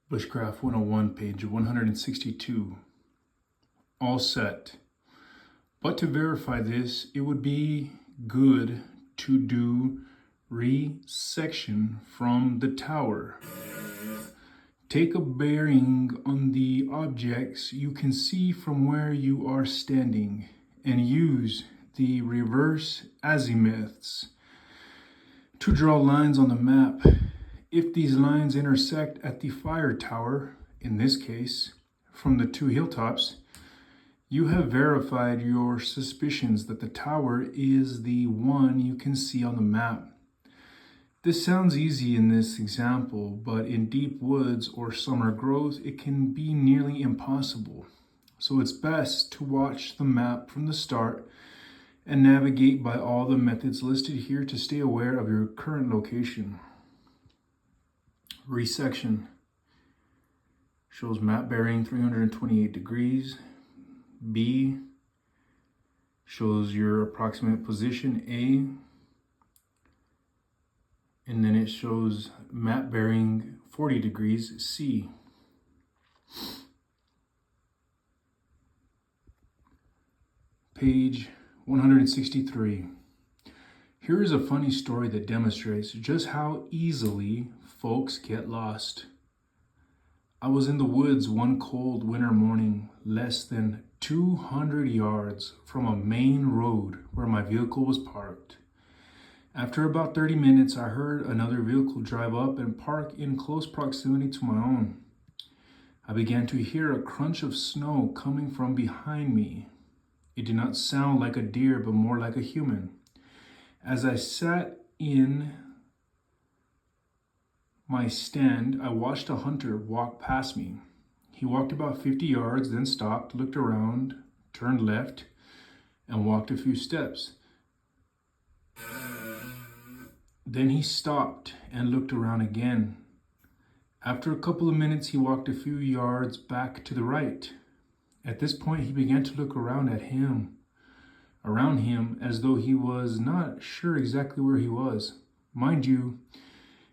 Bushcraft 101, page 162. All set. But to verify this, it would be good to do resection from the tower. Take a bearing on the objects you can see from where you are standing and use the reverse azimuths to draw lines on the map. If these lines intersect at the fire tower, in this case, from the two hilltops, you have verified your suspicions that the tower is the one you can see on the map. This sounds easy in this example, but in deep woods or summer growth, it can be nearly impossible. So it's best to watch the map from the start and navigate by all the methods listed here to stay aware of your current location. Resection shows map bearing 328 degrees. B shows your approximate position A, and then it shows map bearing 40 degrees C. Page 163. Here is a funny story that demonstrates just how easily folks get lost. I was in the woods one cold winter morning, less than 200 yards from a main road where my vehicle was parked. After about 30 minutes, I heard another vehicle drive up and park in close proximity to my own. I began to hear a crunch of snow coming from behind me. It did not sound like a deer, but more like a human. As I sat in my stand, I watched a hunter walk past me. He walked about 50 yards, then stopped, looked around, turned left, and walked a few steps. Then he stopped and looked around again. After a couple of minutes, he walked a few yards back to the right. At this point, he began to look around him, as though he was not sure exactly where he was. Mind you,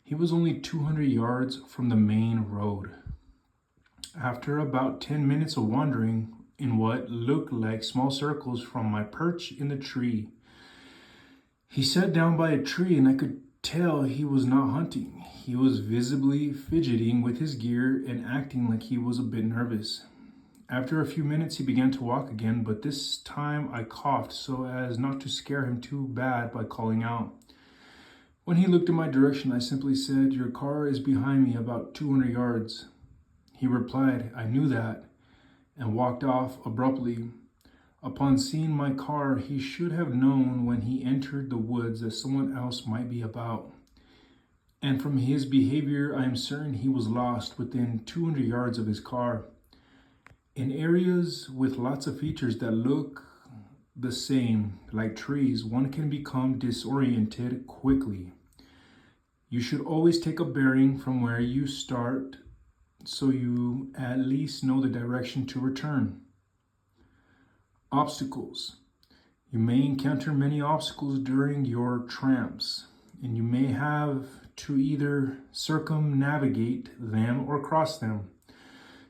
he was only 200 yards from the main road. After about 10 minutes of wandering in what looked like small circles from my perch in the tree, he sat down by a tree, and I could tell he was not hunting. He was visibly fidgeting with his gear and acting like he was a bit nervous. After a few minutes, he began to walk again, but this time I coughed so as not to scare him too bad by calling out. When he looked in my direction, I simply said, "Your car is behind me about 200 yards. He replied, "I knew that," and walked off abruptly. Upon seeing my car, he should have known when he entered the woods that someone else might be about. And from his behavior, I am certain he was lost within 200 yards of his car. In areas with lots of features that look the same, like trees, one can become disoriented quickly. You should always take a bearing from where you start so you at least know the direction to return. Obstacles. You may encounter many obstacles during your tramps, and you may have to either circumnavigate them or cross them.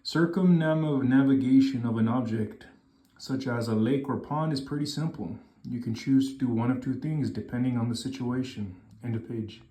Circumnavigation of an object, such as a lake or pond, is pretty simple. You can choose to do one of two things depending on the situation. End of page.